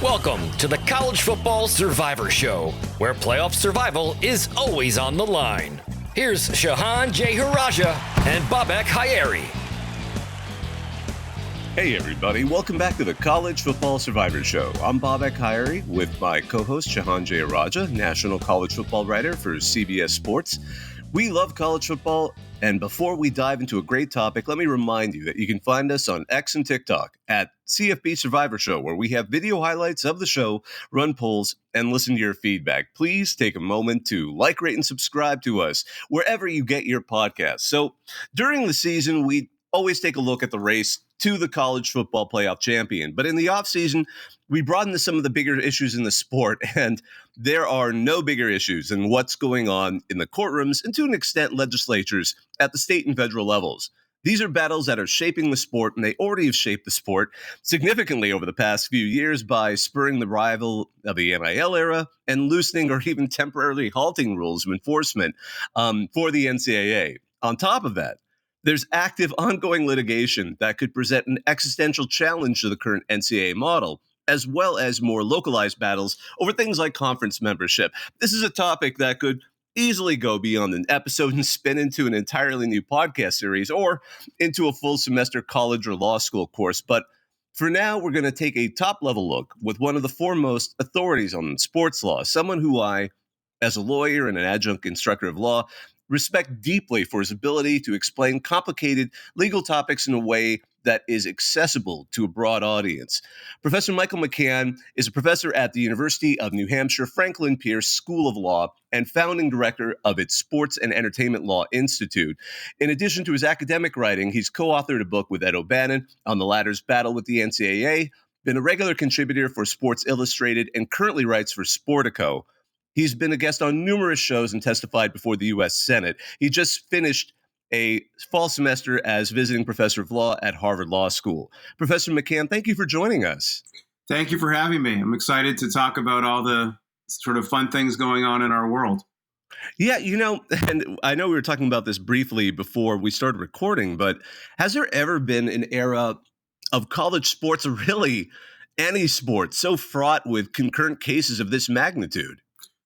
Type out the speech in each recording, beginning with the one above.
Welcome to the College Football Survivor Show, where playoff survival is always on the line. Here's Shehan and Bobak Hayeri. Hey everybody, welcome back to the College Football Survivor Show. I'm Bobak Hayeri with my co-host Shehan, national college football writer for CBS Sports. We love college football, and before we dive into a great topic, let me remind you that you can find us on X and TikTok at CFB Survivor Show, where we have video highlights of the show, run polls, and listen to your feedback. Please take a moment to like, rate, and subscribe to us wherever you get your podcasts. So during the season, we always take a look at the race to the college football playoff champion. But in the offseason, we broaden to some of the bigger issues in the sport, and there are no bigger issues than what's going on in the courtrooms and to an extent legislatures at the state and federal levels. These are battles that are shaping the sport, and they already have shaped the sport significantly over the past few years by spurring the arrival of the NIL era and loosening or even temporarily halting rules of enforcement for the NCAA. On top of that, there's active ongoing litigation that could present an existential challenge to the current NCAA model, as well as more localized battles over things like conference membership. This is a topic that could easily go beyond an episode and spin into an entirely new podcast series or into a full semester college or law school course. But for now, we're going to take a top-level look with one of the foremost authorities on sports law, someone who I, as a lawyer and an adjunct instructor of law, respect deeply for his ability to explain complicated legal topics in a way that is accessible to a broad audience. Professor Michael McCann is a professor at the University of New Hampshire Franklin Pierce School of Law and founding director of its Sports and Entertainment Law Institute. In addition to his academic writing, he's co-authored a book with Ed O'Bannon on the latter's battle with the NCAA, been a regular contributor for Sports Illustrated, and currently writes for Sportico. He's been a guest on numerous shows and testified before the U.S. Senate. He just finished a fall semester as visiting professor of law at Harvard Law School. Professor McCann, thank you for joining us. Thank you for having me. I'm excited to talk about all the sort of fun things going on in our world. Yeah, and I know we were talking about this briefly before we started recording, but has there ever been an era of college sports, or really any sport, so fraught with concurrent cases of this magnitude?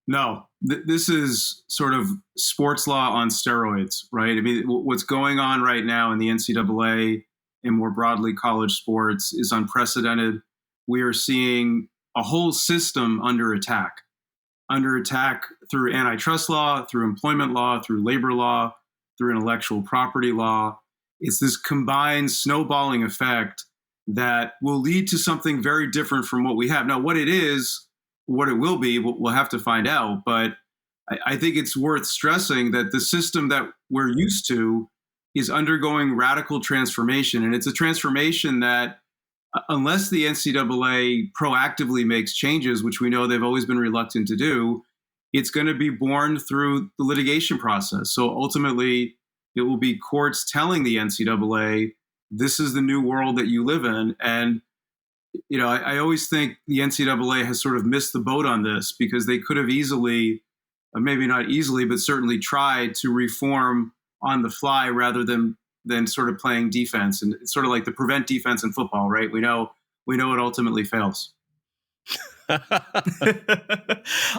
No, this is sort of sports law on steroids, right? I mean, what's going on right now in the NCAA and more broadly college sports is unprecedented. We are seeing a whole system under attack through antitrust law, through employment law, through labor law, through intellectual property law. It's this combined snowballing effect that will lead to something very different from what we have. Now, what it will be, we'll have to find out. But I think it's worth stressing that the system that we're used to is undergoing radical transformation. And it's a transformation that, unless the NCAA proactively makes changes, which we know they've always been reluctant to do, it's going to be born through the litigation process. So ultimately, it will be courts telling the NCAA, this is the new world that you live in. And I always think the NCAA has sort of missed the boat on this, because they could have easily, maybe not easily, but certainly tried to reform on the fly rather than sort of playing defense. And it's sort of like the prevent defense in football, right? We know it ultimately fails.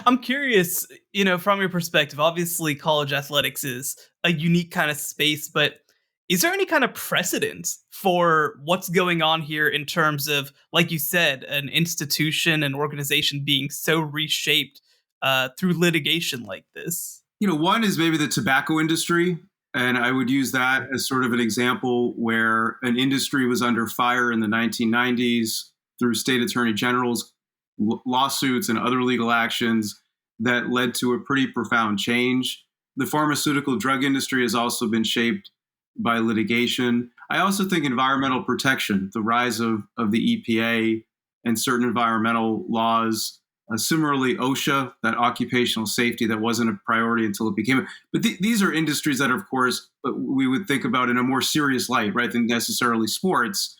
I'm curious, from your perspective, obviously college athletics is a unique kind of space, but is there any kind of precedent for what's going on here in terms of, like you said, an institution, an organization being so reshaped through litigation like this? One is maybe the tobacco industry. And I would use that as sort of an example where an industry was under fire in the 1990s through state attorney generals, lawsuits, and other legal actions that led to a pretty profound change. The pharmaceutical drug industry has also been shaped by litigation. I also think environmental protection, the rise of the EPA and certain environmental laws. Similarly, OSHA, that occupational safety that wasn't a priority until it became. But these are industries that, of course, we would think about in a more serious light, right, than necessarily sports.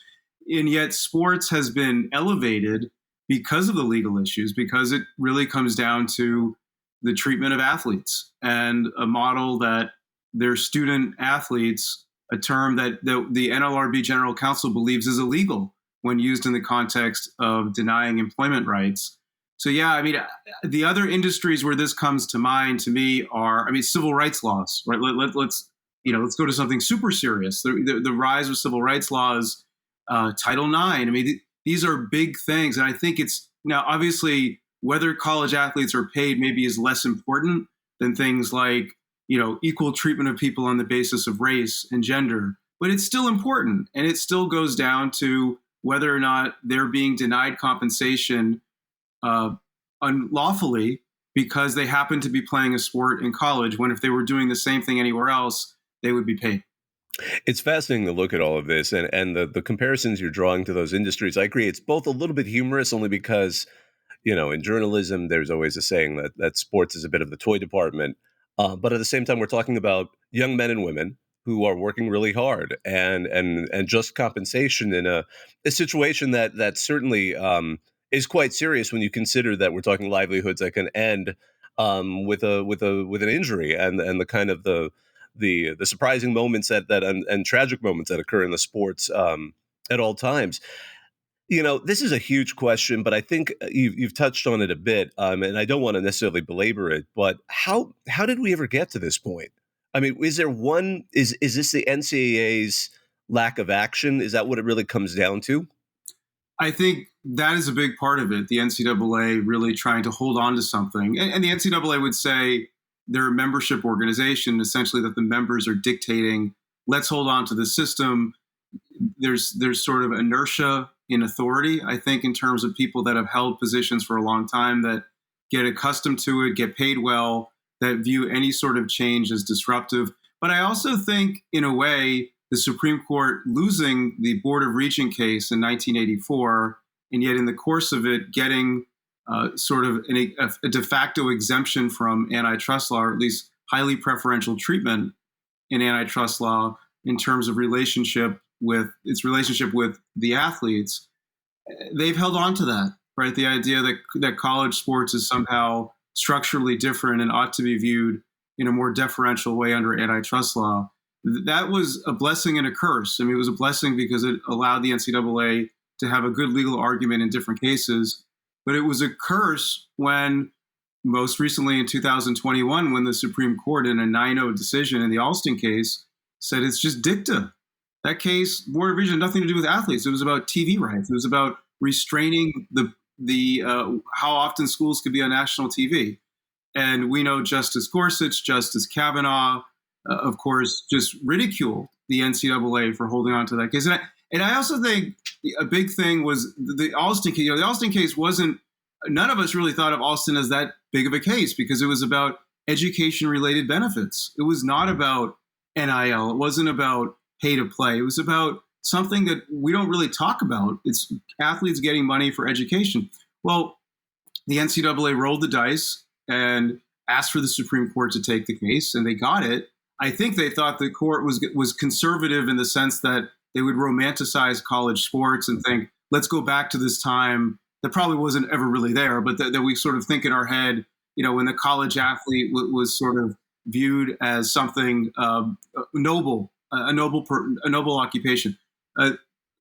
And yet sports has been elevated because of the legal issues, because it really comes down to the treatment of athletes and a model that they're student athletes, a term that the NLRB General Counsel believes is illegal when used in the context of denying employment rights. So, yeah, I mean, the other industries where this comes to mind to me are, I mean, civil rights laws, right? Let's go to something super serious. The rise of civil rights laws, Title IX. I mean, these are big things. And I think it's now, obviously, whether college athletes are paid maybe is less important than things like, equal treatment of people on the basis of race and gender. But it's still important. And it still goes down to whether or not they're being denied compensation unlawfully because they happen to be playing a sport in college, when if they were doing the same thing anywhere else, they would be paid. It's fascinating to look at all of this and the comparisons you're drawing to those industries. I agree. It's both a little bit humorous, only because, in journalism, there's always a saying that sports is a bit of the toy department. But at the same time, we're talking about young men and women who are working really hard and just compensation in a situation that certainly is quite serious when you consider that we're talking livelihoods that can end with an injury and the kind of the surprising moments and tragic moments that occur in the sports at all times. This is a huge question, but I think you've touched on it a bit, and I don't want to necessarily belabor it. But how did we ever get to this point? I mean, is this the NCAA's lack of action? Is that what it really comes down to? I think that is a big part of it. The NCAA really trying to hold on to something, and the NCAA would say they're a membership organization, essentially that the members are dictating, let's hold on to the system. There's sort of inertia in authority, I think, in terms of people that have held positions for a long time that get accustomed to it, get paid well, that view any sort of change as disruptive. But I also think, in a way, the Supreme Court losing the Board of Regents case in 1984, and yet in the course of it getting sort of a de facto exemption from antitrust law, or at least highly preferential treatment in antitrust law in terms of its relationship with the athletes, they've held on to that, right? The idea that college sports is somehow structurally different and ought to be viewed in a more deferential way under antitrust law. That was a blessing and a curse. I mean, it was a blessing because it allowed the NCAA to have a good legal argument in different cases. But it was a curse when, most recently in 2021, when the Supreme Court, in a 9-0 decision in the Alston case, said it's just dicta. That case, Board of Regents, had nothing to do with athletes. It was about TV rights. It was about restraining the how often schools could be on national TV. And we know Justice Gorsuch, Justice Kavanaugh, of course, just ridiculed the NCAA for holding on to that case. And I also think a big thing was the Alston case. The Alston case wasn't, none of us really thought of Alston as that big of a case because it was about education-related benefits. It was not about NIL. It wasn't about pay to play. It was about something that we don't really talk about. It's athletes getting money for education. Well, the NCAA rolled the dice and asked for the Supreme Court to take the case, and they got it. I think they thought the court was conservative in the sense that they would romanticize college sports and think, let's go back to this time that probably wasn't ever really there, but that we sort of think in our head, when the college athlete was sort of viewed as something noble, a noble occupation.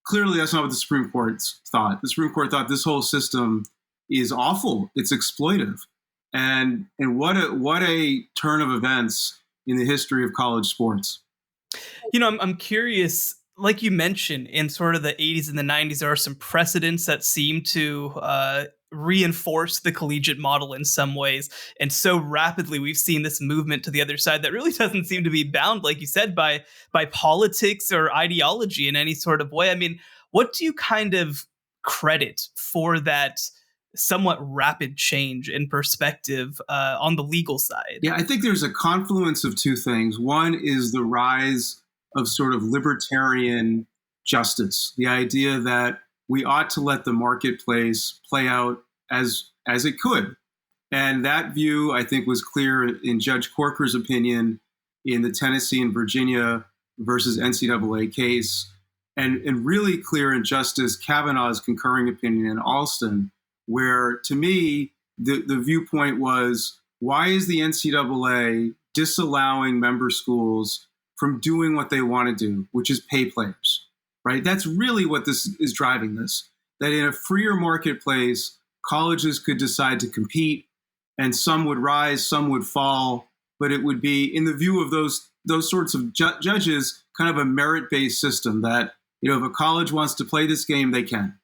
Clearly, that's not what the Supreme Court thought. The Supreme Court thought this whole system is awful. It's exploitive, and what a turn of events in the history of college sports. I'm curious. Like you mentioned, in sort of the 80s and the 90s, there are some precedents that seem to reinforce the collegiate model in some ways. And so rapidly, we've seen this movement to the other side that really doesn't seem to be bound, like you said, by politics or ideology in any sort of way. I mean, what do you kind of credit for that somewhat rapid change in perspective on the legal side? Yeah, I think there's a confluence of two things. One is the rise of sort of libertarian justice, the idea that we ought to let the marketplace play out as it could. And that view, I think, was clear in Judge Corker's opinion in the Tennessee and Virginia versus NCAA case, and really clear in Justice Kavanaugh's concurring opinion in Alston, where, to me, the viewpoint was, why is the NCAA disallowing member schools from doing what they want to do, which is pay players? right? That's really what this is driving this. That in a freer marketplace, colleges could decide to compete, and some would rise, some would fall, but it would be, in the view of those sorts of judges, kind of a merit-based system that, if a college wants to play this game, they can.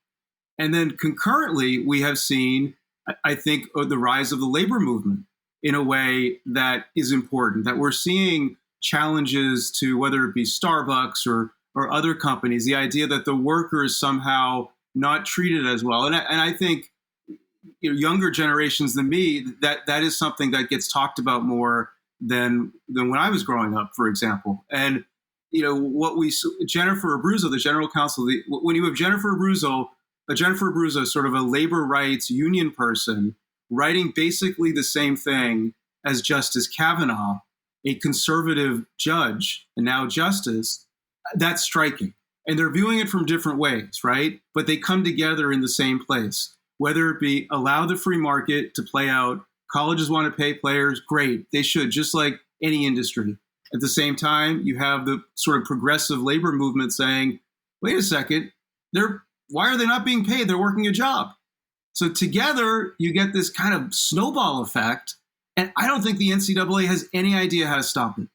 And then concurrently, we have seen, I think, the rise of the labor movement in a way that is important, that we're seeing challenges to whether it be Starbucks or other companies, the idea that the worker is somehow not treated as well. And I think younger generations than me, that is something that gets talked about more than when I was growing up, for example. And Jennifer Abruzzo, the general counsel, when you have Jennifer Abruzzo, sort of a labor rights union person, writing basically the same thing as Justice Kavanaugh, a conservative judge and now justice, that's striking. And they're viewing it from different ways, right? But they come together in the same place. Whether it be allow the free market to play out, colleges want to pay players, great, they should, just like any industry. At the same time, you have the sort of progressive labor movement saying, wait a second, why are they not being paid? They're working a job. So together, you get this kind of snowball effect, and I don't think the NCAA has any idea how to stop it.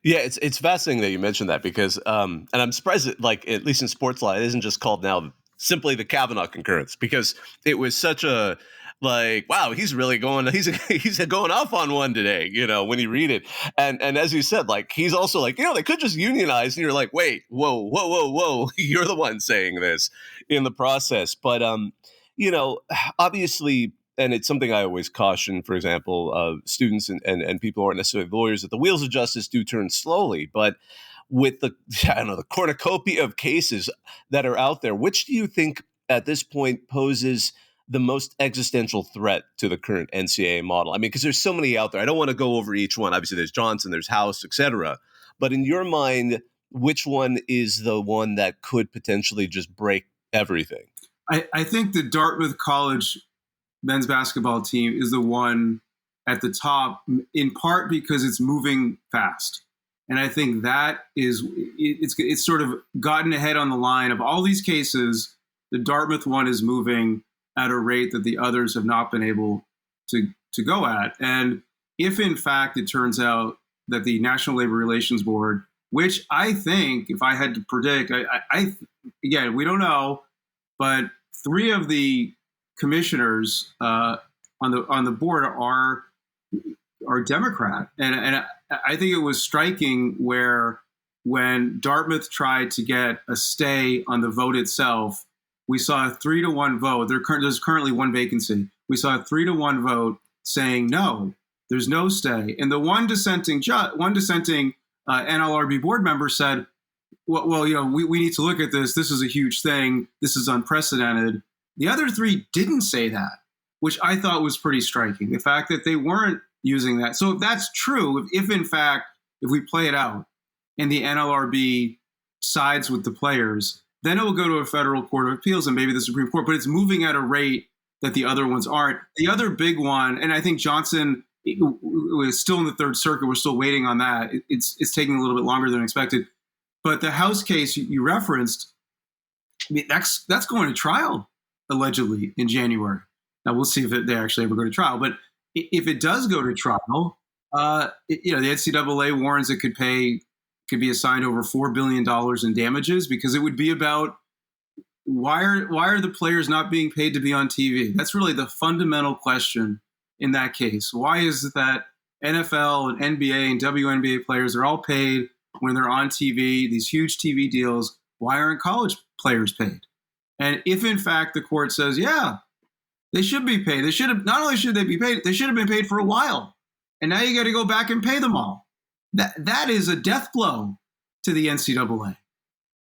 Yeah, it's fascinating that you mentioned that because, and I'm surprised that, like, at least in sports law, it isn't just called now simply the Kavanaugh concurrence, because it was such a, like, wow, he's really he's going off on one today, when you read it. And as you said, like, he's also like, they could just unionize, and you're like, wait, whoa, you're the one saying this in the process. But, obviously, and it's something I always caution, for example, students and people who aren't necessarily lawyers, that the wheels of justice do turn slowly. But with the cornucopia of cases that are out there, which do you think at this point poses the most existential threat to the current NCAA model? I mean, because there's so many out there. I don't want to go over each one. Obviously, there's Johnson, there's House, et cetera. But in your mind, which one is the one that could potentially just break everything? I think the Dartmouth College men's basketball team is the one at the top, in part because it's moving fast. And I think that it's sort of gotten ahead on the line of all these cases. The Dartmouth one is moving at a rate that the others have not been able to go at. And if in fact it turns out that the National Labor Relations Board, which I think, if I had to predict, again, we don't know, but 3 of the commissioners on the board are Democrat, and I think it was striking when Dartmouth tried to get a stay on the vote itself, we saw a 3-1 vote. There's currently 1 vacancy. We saw a 3-1 vote saying no, there's no stay, and the one dissenting NLRB board member said, well, we need to look at this. This is a huge thing. This is unprecedented. The other 3 didn't say that, which I thought was pretty striking. The fact that they weren't using that. So if that's true, if in fact, if we play it out and the NLRB sides with the players, then it will go to a federal court of appeals and maybe the Supreme Court, but it's moving at a rate that the other ones aren't. The other big one, and I think Johnson was still in the Third Circuit. We're still waiting on that. It's taking a little bit longer than expected. But the House case you referenced, I mean, that's going to trial allegedly in January. Now we'll see if they actually ever go to trial. But if it does go to trial, the NCAA warns it could be assigned over $4 billion in damages, because it would be about why are the players not being paid to be on TV? That's really the fundamental question in that case. Why is it that NFL and NBA and WNBA players are all paid when they're on TV, these huge TV deals? Why aren't college players paid? And if in fact the court says, yeah, they should be paid, they should have, not only should they be paid, they should have been paid for a while. And now you got to go back and pay them all. That is a death blow to the NCAA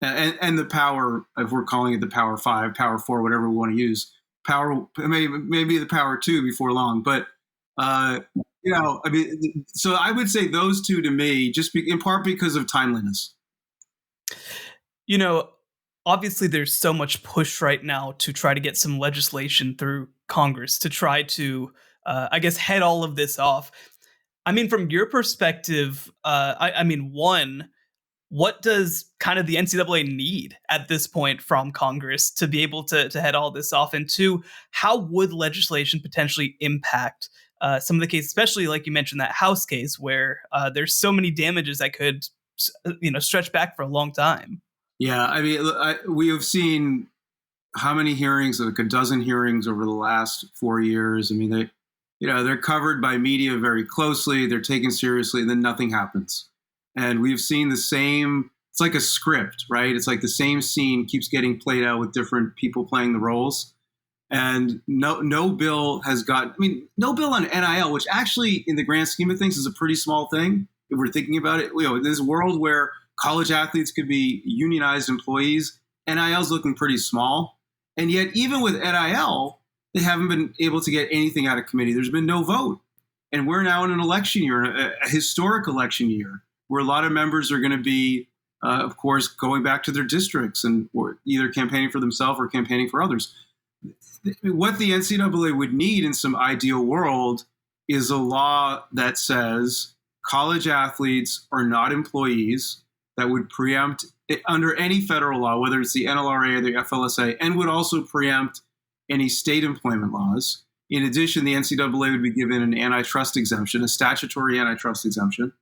and the power, if we're calling it the Power 5, Power 4, whatever we want to use. Power, maybe the Power 2 before long. But, so I would say those 2 to me, just in part because of timeliness. Obviously there's so much push right now to try to get some legislation through Congress to try to, head all of this off. I mean, from your perspective, one, what does kind of the NCAA need at this point from Congress to be able to head all this off? And two, how would legislation potentially impact some of the cases, especially like you mentioned that House case where there's so many damages that could, stretch back for a long time? Yeah, I mean, we have seen how many hearings, like a dozen hearings over the last 4 years. I mean, they're covered by media very closely. They're taken seriously, and then nothing happens. And we've seen the same. It's like a script, right? It's like the same scene keeps getting played out with different people playing the roles. And no bill has no bill on NIL, which actually, in the grand scheme of things, is a pretty small thing if we're thinking about it. In this world where college athletes could be unionized employees, NIL is looking pretty small. And yet, even with NIL, they haven't been able to get anything out of committee. There's been no vote. And we're now in an election year, a historic election year, where a lot of members are going to be, of course, going back to their districts and or either campaigning for themselves or campaigning for others. What the NCAA would need in some ideal world is a law that says college athletes are not employees, that would preempt under any federal law, whether it's the NLRA or the FLSA, and would also preempt any state employment laws. In addition, the NCAA would be given an antitrust exemption, a statutory antitrust exemption.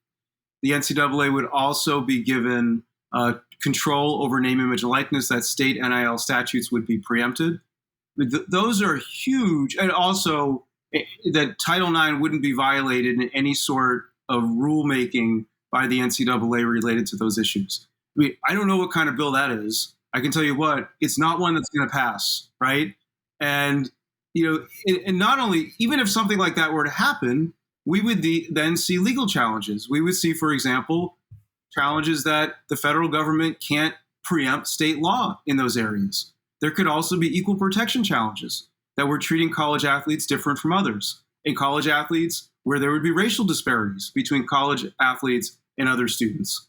The NCAA would also be given control over name, image, and likeness, that state NIL statutes would be preempted. Those are huge. And also that Title IX wouldn't be violated in any sort of rulemaking by the NCAA related to those issues. I mean, I don't know what kind of bill that is. I can tell you what, it's not one that's going to pass, right? And, and not only, even if something like that were to happen, we would then see legal challenges. We would see, for example, challenges that the federal government can't preempt state law in those areas. There could also be equal protection challenges, that we're treating college athletes different from others. In college athletes, where there would be racial disparities between college athletes and other students.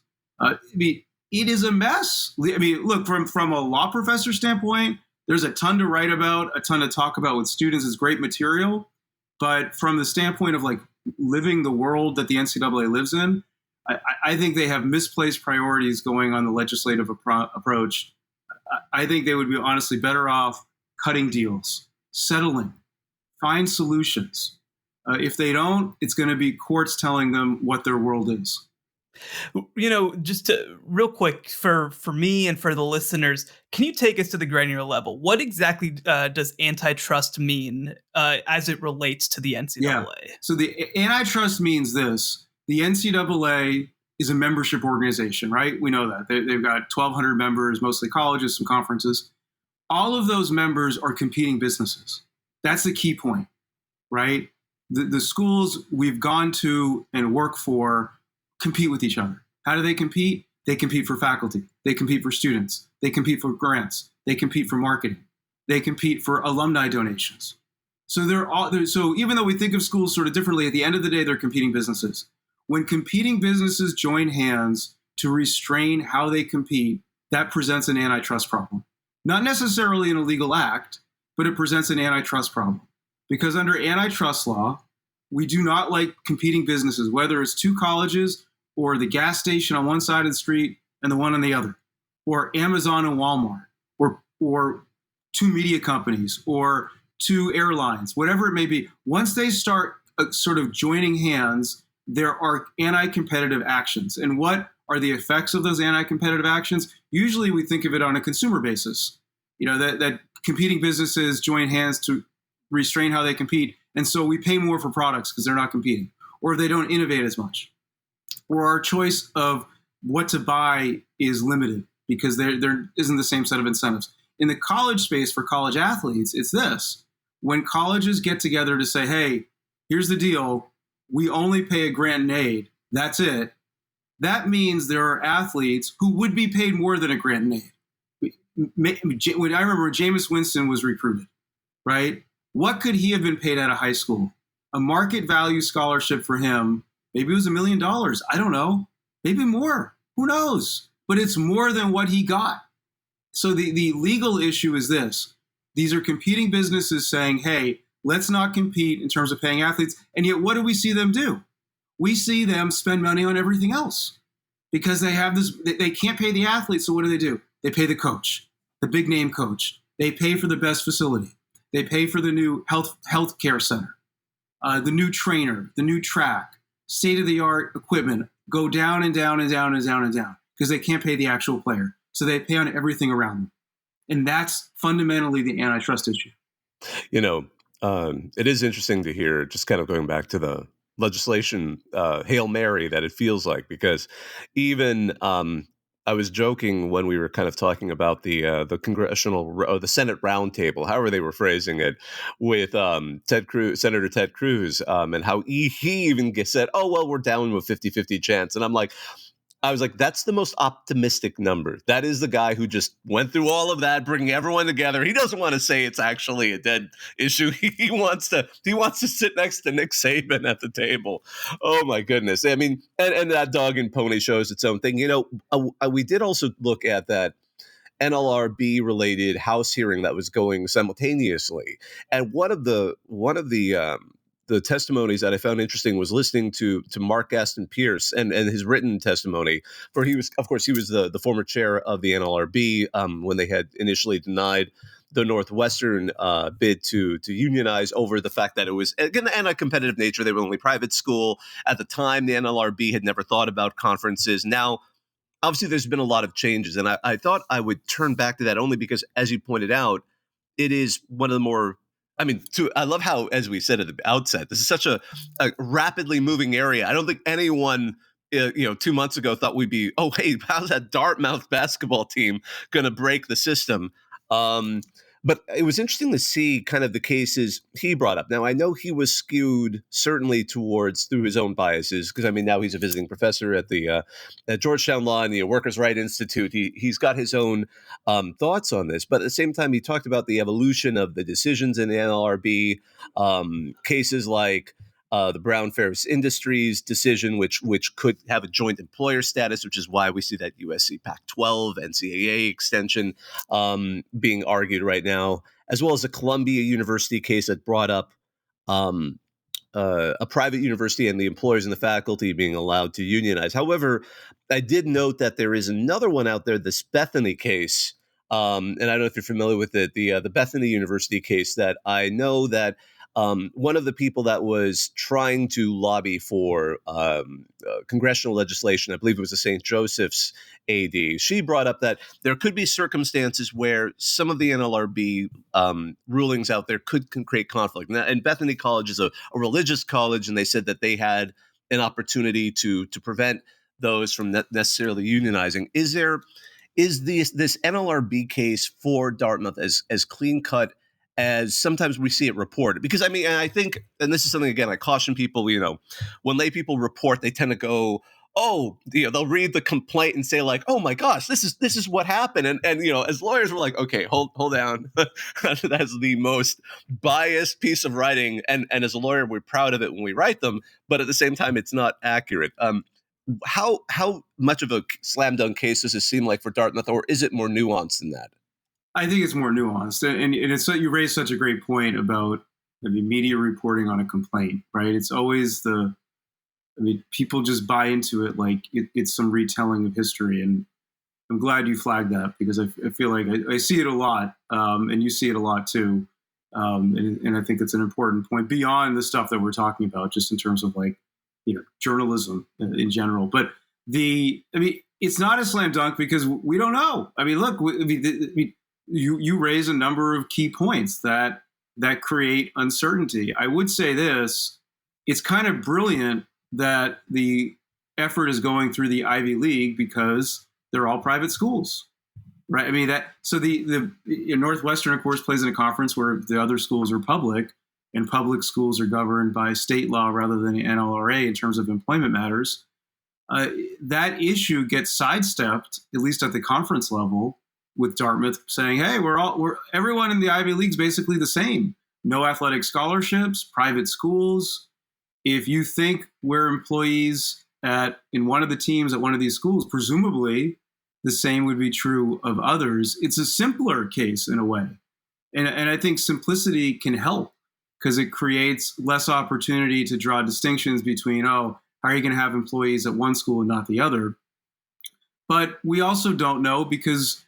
It is a mess. I mean, look, from a law professor standpoint, there's a ton to write about, a ton to talk about with students. It's great material. But from the standpoint of like living the world that the NCAA lives in, I think they have misplaced priorities going on the legislative approach. I think they would be honestly better off cutting deals, settling, find solutions. If they don't, it's going to be courts telling them what their world is. Just real quick for me and for the listeners, can you take us to the granular level? What exactly does antitrust mean as it relates to the NCAA? Yeah. So the antitrust means this. The NCAA is a membership organization, right? We know that. They've got 1,200 members, mostly colleges, some conferences. All of those members are competing businesses. That's the key point, right? The schools we've gone to and work for compete with each other. How do they compete? They compete for faculty. They compete for students. They compete for grants. They compete for marketing. They compete for alumni donations. So so even though we think of schools sort of differently, at the end of the day, they're competing businesses. When competing businesses join hands to restrain how they compete, that presents an antitrust problem. Not necessarily an illegal act, but it presents an antitrust problem. Because under antitrust law, we do not like competing businesses, whether it's two colleges or the gas station on one side of the street and the one on the other, or Amazon and Walmart, or two media companies, or two airlines, whatever it may be. Once they start sort of joining hands, there are anti-competitive actions. And what are the effects of those anti-competitive actions? Usually we think of it on a consumer basis, that competing businesses join hands to restrain how they compete. And so we pay more for products because they're not competing, or they don't innovate as much, or our choice of what to buy is limited because there isn't the same set of incentives. In the college space for college athletes, it's this. When colleges get together to say, hey, here's the deal, we only pay a grant and aid, that's it. That means there are athletes who would be paid more than a grant and aid. When I remember Jameis Winston was recruited, right? What could he have been paid out of high school? A market value scholarship for him, maybe it was $1 million. I don't know. Maybe more. Who knows? But it's more than what he got. So the legal issue is this. These are competing businesses saying, hey, let's not compete in terms of paying athletes. And yet, what do we see them do? We see them spend money on everything else. because they have this, they can't pay the athlete. So what do? They pay the coach, the big name coach. They pay for the best facility. They pay for the new health care center, the new trainer, the new track, state-of-the-art equipment, go down and down and down and down and down because they can't pay the actual player. So they pay on everything around them. And that's fundamentally the antitrust issue. You know, it is interesting to hear, just kind of going back to the legislation Hail Mary that it feels like, because even I was joking when we were kind of talking about the congressional or the Senate roundtable, however they were phrasing it, with Senator Ted Cruz, and how he even said, oh, well, we're down to a 50-50 chance. And I was like, that's the most optimistic number. That is the guy who just went through all of that, bringing everyone together. He doesn't want to say it's actually a dead issue. He wants to sit next to Nick Saban at the table. Oh my goodness. I mean, and that dog and pony show is its own thing. You know, we did also look at that NLRB related House hearing that was going simultaneously. And one of the testimonies that I found interesting was listening to Mark Gaston Pierce and his written testimony. For he was the former chair of the NLRB when they had initially denied the Northwestern bid to unionize over the fact that it was, again, an anti-competitive nature. They were only private school. At the time, the NLRB had never thought about conferences. Now, obviously, there's been a lot of changes. And I thought I would turn back to that only because, as you pointed out, it is one of the more, I love how, as we said at the outset, this is such a rapidly moving area. I don't think anyone, 2 months ago thought we'd be, oh, hey, how's that Dartmouth basketball team going to break the system? But it was interesting to see kind of the cases he brought up. Now, I know he was skewed certainly through his own biases, because, now he's a visiting professor at the at Georgetown Law and the Workers' Right Institute. He's got his own thoughts on this. But at the same time, he talked about the evolution of the decisions in the NLRB, cases like the Brown Ferris Industries decision, which could have a joint employer status, which is why we see that USC Pac-12 NCAA extension being argued right now, as well as the Columbia University case that brought up a private university and the employers and the faculty being allowed to unionize. However, I did note that there is another one out there, this Bethany case, and I don't know if you're familiar with it, the Bethany University case, that I know that one of the people that was trying to lobby for congressional legislation, I believe it was the St. Joseph's AD, she brought up that there could be circumstances where some of the NLRB rulings out there could create conflict. And Bethany College is a religious college, and they said that they had an opportunity to prevent those from necessarily unionizing. Is this NLRB case for Dartmouth as clean cut as sometimes we see it reported? Because and I think, and this is something, again, I caution people, when lay people report, they tend to go, oh, they'll read the complaint and say like, oh my gosh, this is what happened. And as lawyers, we're like, okay, hold down. That's the most biased piece of writing. And as a lawyer, we're proud of it when we write them, but at the same time, it's not accurate. How much of a slam dunk case does it seem like for Dartmouth, or is it more nuanced than that? I think it's more nuanced, and it's you raised such a great point about media reporting on a complaint, right? It's always people just buy into it like it's some retelling of history, and I'm glad you flagged that, because I feel like I see it a lot, and you see it a lot too, and I think it's an important point beyond the stuff that we're talking about, just in terms of journalism in general. But it's not a slam dunk because we don't know. Look, You raise a number of key points that create uncertainty. I would say this: it's kind of brilliant that the effort is going through the Ivy League, because they're all private schools, right? The Northwestern, of course, plays in a conference where the other schools are public, and public schools are governed by state law rather than the NLRA in terms of employment matters. That issue gets sidestepped, at least at the conference level, with Dartmouth saying, hey, everyone in the Ivy League is basically the same. No athletic scholarships, private schools. If you think we're employees in one of the teams at one of these schools, presumably the same would be true of others. It's a simpler case in a way. And I think simplicity can help, because it creates less opportunity to draw distinctions between, how are you going to have employees at one school and not the other? But we also don't know, because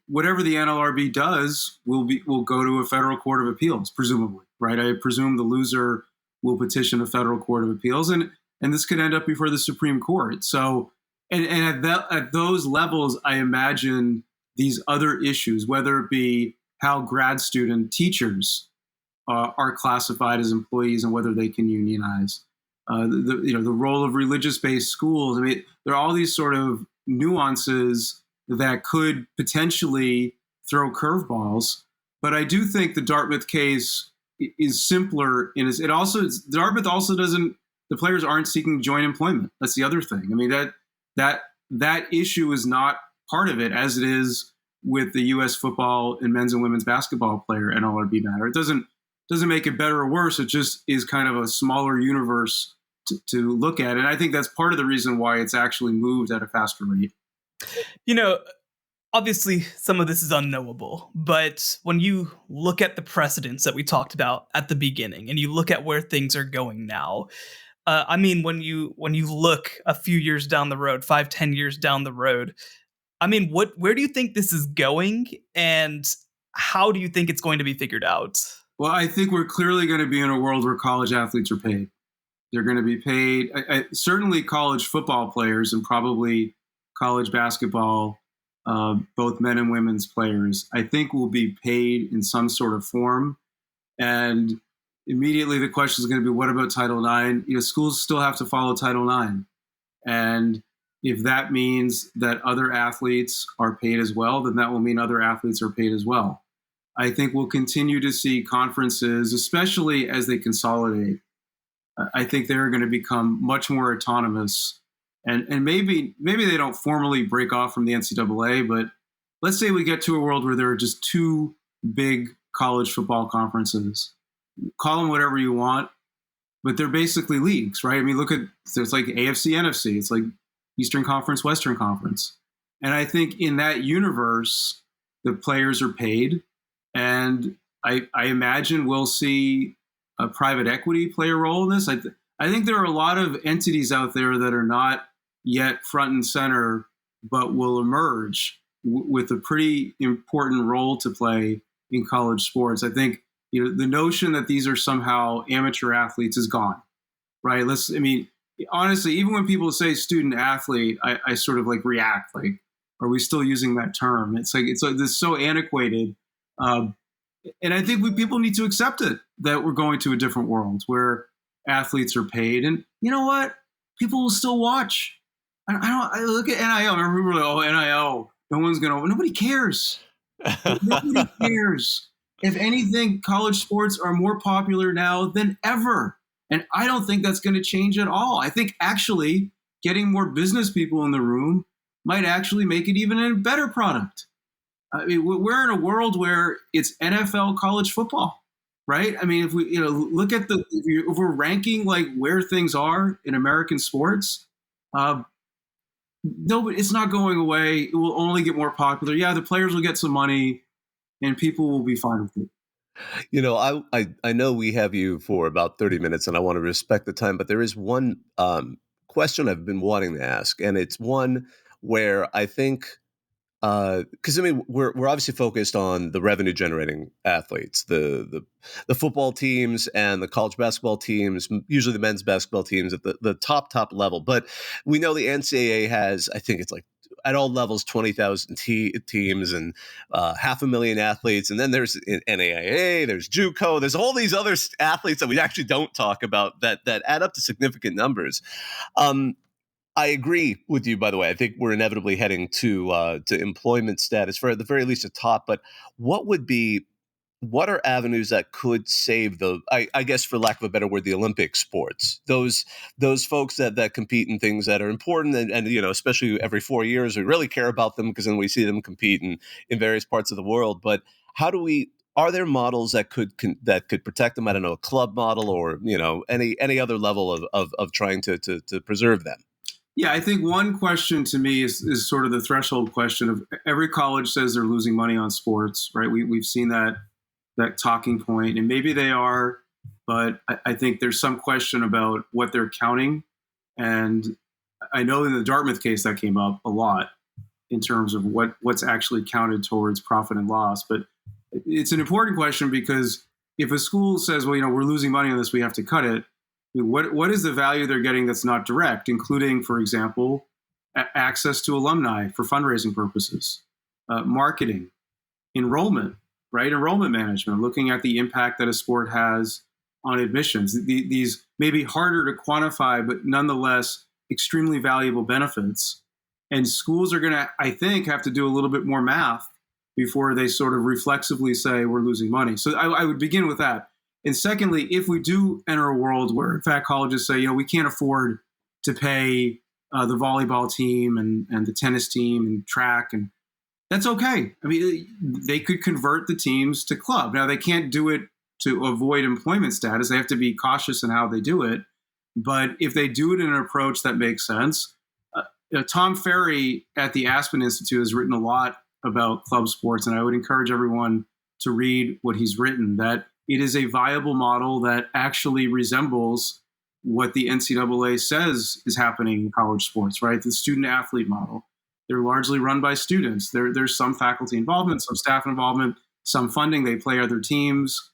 whatever the NLRB does will go to a federal court of appeals, presumably, right? I presume the loser will petition a federal court of appeals, and this could end up before the Supreme Court. So, and at those levels, I imagine these other issues, whether it be how grad student teachers are classified as employees and whether they can unionize, the role of religious-based schools. I mean, there are all these sort of nuances that could potentially throw curveballs. But I do think the Dartmouth case is simpler. Dartmouth also doesn't. The players aren't seeking joint employment. That's the other thing. I mean, that issue is not part of it, as it is with the U.S. football and men's and women's basketball player NLRB matter. It doesn't make it better or worse. It just is kind of a smaller universe to look at. And I think that's part of the reason why it's actually moved at a faster rate. Obviously, some of this is unknowable, but when you look at the precedents that we talked about at the beginning, and you look at where things are going now, when you look a few years down the road, 5-10 years down the road, where do you think this is going, and how do you think it's going to be figured out? Well, I think we're clearly going to be in a world where college athletes are paid. They're going to be paid. Certainly college football players, and probably college basketball, both men and women's players, I think will be paid in some sort of form. And immediately the question is going to be, what about Title IX? Schools still have to follow Title IX. And if that means that other athletes are paid as well, then that will mean other athletes are paid as well. I think we'll continue to see conferences, especially as they consolidate. I think they're going to become much more autonomous. And maybe they don't formally break off from the NCAA, but let's say we get to a world where there are just two big college football conferences. Call them whatever you want, but they're basically leagues, right? I mean, it's like AFC, NFC. It's like Eastern Conference, Western Conference. And I think in that universe, the players are paid. And I imagine we'll see a private equity play a role in this. I think there are a lot of entities out there that are not yet front and center, but will emerge with a pretty important role to play in college sports. I think the notion that these are somehow amateur athletes is gone, right? Honestly, even when people say student athlete, I sort of react are we still using that term? It's this so antiquated. And I think people need to accept it, that we're going to a different world where athletes are paid. And you know what? People will still watch. I look at NIL. I remember people were like, NIL, nobody cares. Nobody cares. If anything, college sports are more popular now than ever. And I don't think that's going to change at all. I think actually getting more business people in the room might actually make it even a better product. I mean, we're in a world where it's NFL college football, right? I mean, if we look at if we're ranking where things are in American sports, it's not going away. It will only get more popular. Yeah, the players will get some money, and people will be fine with it. I know we have you for about 30 minutes, and I want to respect the time, but there is one question I've been wanting to ask, and it's one where I think. Because we're obviously focused on the revenue generating athletes, the football teams and the college basketball teams, usually the men's basketball teams at the top level. But we know the NCAA has, I think it's at all levels, 20,000 teams and 500,000 athletes. And then there's NAIA, there's JUCO, there's all these other athletes that we actually don't talk about that add up to significant numbers. I agree with you, by the way. I think we're inevitably heading to employment status for at the very least a top. But what are avenues that could save I guess for lack of a better word, the Olympic sports? Those folks that compete in things that are important and especially every 4 years, we really care about them because then we see them compete in various parts of the world. But are there models that could protect them? I don't know, a club model or any other level of trying to preserve them. Yeah, I think one question to me is sort of the threshold question of every college says they're losing money on sports, right? We've seen that talking point, and maybe they are, but I think there's some question about what they're counting. And I know in the Dartmouth case that came up a lot. in terms of what's actually counted towards profit and loss. But it's an important question, because if a school says, well, we're losing money on this, we have to cut it, what is the value they're getting that's not direct, including, for example, access to alumni for fundraising purposes, marketing, enrollment, right? Enrollment management, looking at the impact that a sport has on admissions. These may be harder to quantify, but nonetheless extremely valuable benefits. And schools are going to, I think, have to do a little bit more math before they sort of reflexively say we're losing money. So I would begin with that. And secondly, if we do enter a world where, in fact, colleges say, we can't afford to pay the volleyball team and the tennis team and track, and that's okay. I mean, they could convert the teams to club. Now, they can't do it to avoid employment status. They have to be cautious in how they do it. But if they do it in an approach that makes sense, Tom Ferry at the Aspen Institute has written a lot about club sports, and I would encourage everyone to read what he's written, that it is a viable model that actually resembles what the NCAA says is happening in college sports, right? The student-athlete model. They're largely run by students. There's some faculty involvement, some staff involvement, some funding. They play other teams.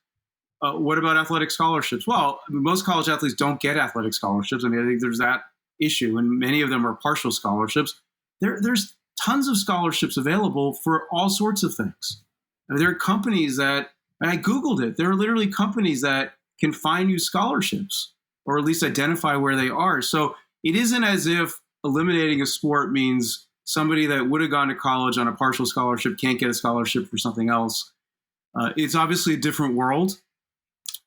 What about athletic scholarships? Well, most college athletes don't get athletic scholarships. I mean, I think there's that issue, and many of them are partial scholarships. There's tons of scholarships available for all sorts of things. I mean, there are companies that, and I Googled it, there are literally companies that can find you scholarships, or at least identify where they are. So it isn't as if eliminating a sport means somebody that would have gone to college on a partial scholarship can't get a scholarship for something else. It's obviously a different world.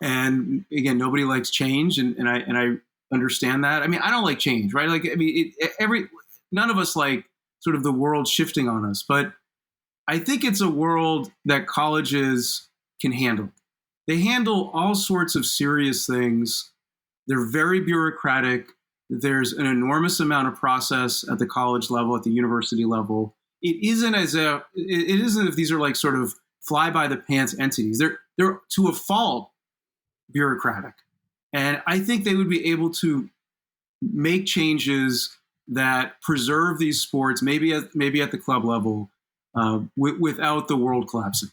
And again, nobody likes change, and I understand that. I mean, I don't like change, right? Like, I mean, none of us like sort of the world shifting on us, but I think it's a world that colleges can handle. They handle all sorts of serious things. They're very bureaucratic. There's an enormous amount of process at the college level, at the university level. It isn't as if these are like sort of fly by the pants entities. They're to a fault bureaucratic. And I think they would be able to make changes that preserve these sports, maybe at the club level, without the world collapsing.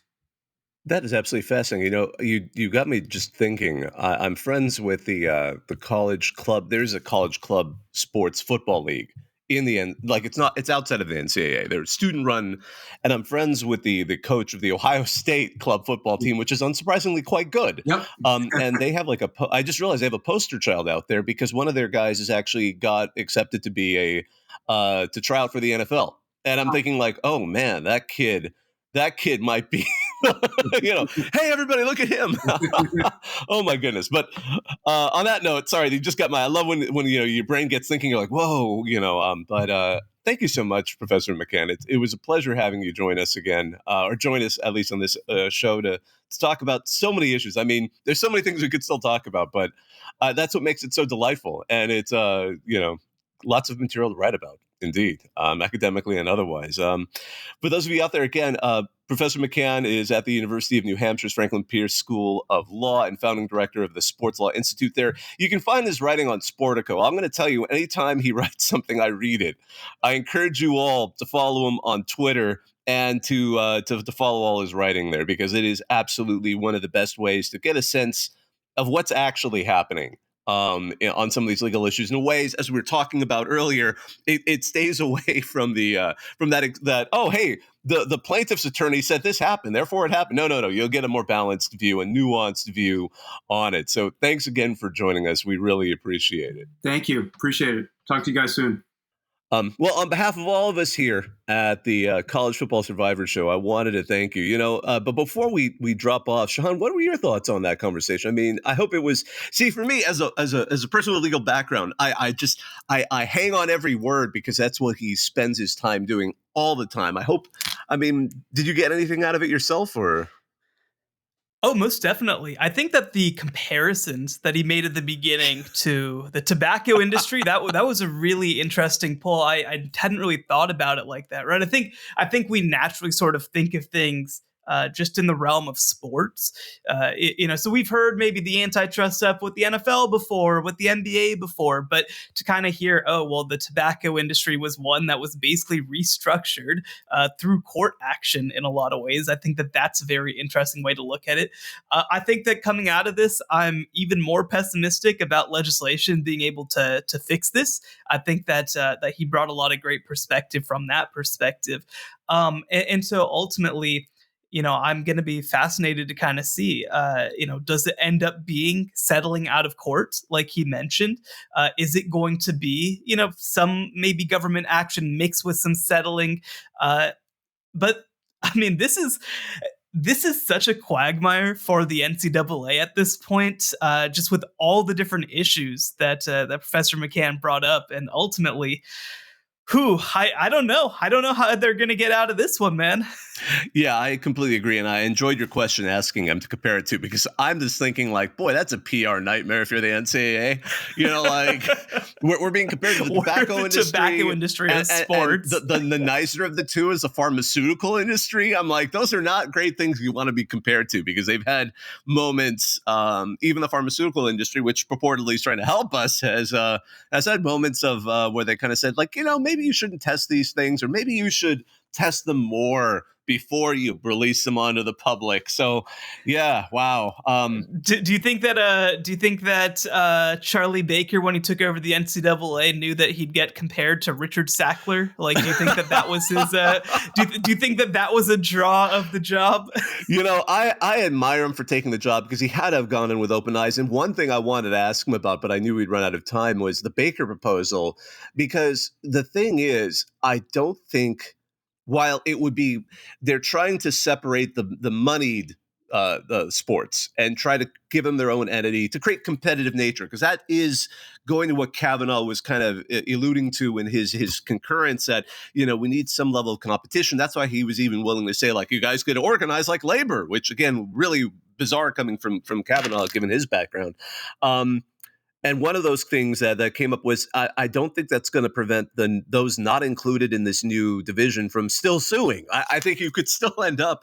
That is absolutely fascinating. You got me just thinking. I'm friends with the college club. There's a college club sports football league. In the end, like it's outside of the NCAA. They're student run, and I'm friends with the coach of the Ohio State club football team, which is unsurprisingly quite good. Yep. And they have I just realized they have a poster child out there, because one of their guys has actually got accepted to be to try out for the NFL. And I'm thinking like, oh man, that kid might be, hey everybody, look at him. Oh my goodness. But on that note, sorry, you just got I love when your brain gets thinking, you're like, whoa, but thank you so much, Professor McCann. It was a pleasure having you join us again, or join us at least on this show to talk about so many issues. I mean, there's so many things we could still talk about, but that's what makes it so delightful. And it's, lots of material to write about, indeed, academically and otherwise. For those of you out there, again, Professor McCann is at the University of New Hampshire's Franklin Pierce School of Law and founding director of the Sports Law Institute there. You can find his writing on Sportico. I'm going to tell you, anytime he writes something, I read it. I encourage you all to follow him on Twitter and to follow all his writing there, because it is absolutely one of the best ways to get a sense of what's actually happening on some of these legal issues. In ways, as we were talking about earlier, it stays away from that. Oh, hey, the plaintiff's attorney said this happened, therefore it happened. No. You'll get a more balanced view, a nuanced view on it. So thanks again for joining us. We really appreciate it. Thank you. Appreciate it. Talk to you guys soon. Well, on behalf of all of us here at the College Football Survivor Show, I wanted to thank you. But before we drop off, Shehan, what were your thoughts on that conversation? I mean, I hope it was. See, for me, as a person with a legal background, I hang on every word, because that's what he spends his time doing all the time. Did you get anything out of it yourself, or? Oh, most definitely. I think that the comparisons that he made at the beginning to the tobacco industry, that was a really interesting pull. I hadn't really thought about it like that, right? I think we naturally sort of think of things just in the realm of sports. So we've heard maybe the antitrust stuff with the NFL before, with the NBA before, but to kind of hear, oh, well, the tobacco industry was one that was basically restructured through court action in a lot of ways. I think that that's a very interesting way to look at it. I think that coming out of this, I'm even more pessimistic about legislation being able to fix this. I think that he brought a lot of great perspective from that perspective. And so ultimately, I'm going to be fascinated to kind of see, does it end up being settling out of court, like he mentioned? Is it going to be, some maybe government action mixed with some settling? But I mean, this is such a quagmire for the NCAA at this point, just with all the different issues that Professor McCann brought up. And ultimately, I don't know. I don't know how they're going to get out of this one, man. Yeah, I completely agree. And I enjoyed your question asking him to compare it to, because I'm just thinking like, boy, that's a PR nightmare if you're the NCAA. We're being compared to the tobacco industry. And sports. And the nicer of the two is the pharmaceutical industry. I'm like, those are not great things you want to be compared to, because they've had moments, even the pharmaceutical industry, which purportedly is trying to help us, has had moments of where they kind of said, like, maybe you shouldn't test these things, or maybe you should test them more before you release them onto the public. So, yeah, wow. Do you think that Charlie Baker, when he took over the NCAA, knew that he'd get compared to Richard Sackler? Like, do you think that was his? Do you think that was a draw of the job? I admire him for taking the job, because he had to have gone in with open eyes. And one thing I wanted to ask him about, but I knew we'd run out of time, was the Baker proposal. Because the thing is, I don't think, while it would be, they're trying to separate the moneyed the sports and try to give them their own entity to create competitive nature, because that is going to what Kavanaugh was kind of alluding to in his concurrence, that we need some level of competition. That's why he was even willing to say, like, you guys could organize like labor, which again, really bizarre coming from Kavanaugh given his background. And one of those things that came up was, I don't think that's going to prevent those not included in this new division from still suing. I think you could still end up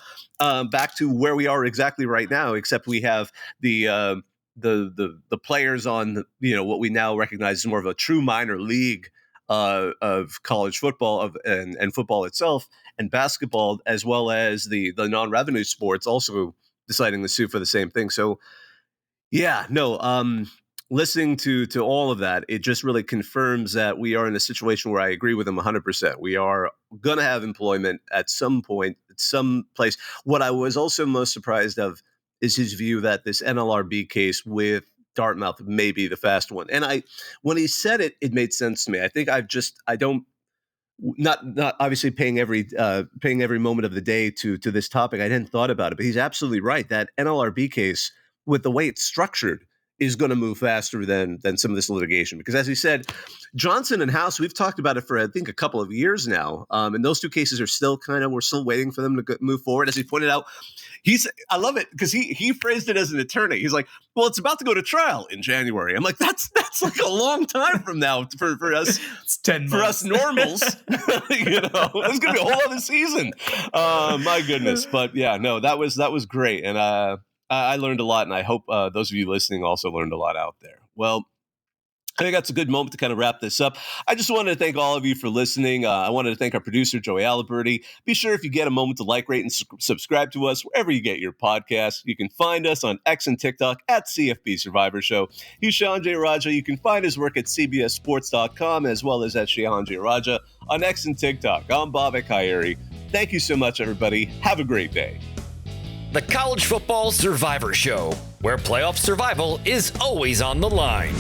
back to where we are exactly right now, except we have the players on what we now recognize as more of a true minor league of college football and football itself, and basketball, as well as the non-revenue sports also deciding to sue for the same thing. So, yeah, no. Listening to all of that, it just really confirms that we are in a situation where I agree with him 100%. We are going to have employment at some point, at some place. What I was also most surprised of is his view that this NLRB case with Dartmouth may be the fast one. And when he said it, it made sense to me. I think not obviously paying every moment of the day to this topic. I hadn't thought about it, but he's absolutely right. That NLRB case, with the way it's structured, is going to move faster than some of this litigation. Because as he said, Johnson and House, we've talked about it for, I think, a couple of years now. And those two cases are still we're still waiting for them to move forward. As he pointed out, I love it because he phrased it as an attorney. He's like, well, it's about to go to trial in January. I'm like, that's like a long time from now for us. It's 10 months. For us normals. It's going to be a whole other season. My goodness. But yeah, no, that was great. And, I learned a lot, and I hope those of you listening also learned a lot out there. Well, I think that's a good moment to kind of wrap this up. I just wanted to thank all of you for listening. I wanted to thank our producer, Joey Aliberti. Be sure if you get a moment to like, rate, and subscribe to us wherever you get your podcasts. You can find us on X and TikTok at CFB Survivor Show. He's Shehan J. Raja. You can find his work at cbssports.com as well as at Shehan J. Raja on X and TikTok. I'm Bobak Hayeri. Thank you so much, everybody. Have a great day. The College Football Survivor Show, where playoff survival is always on the line.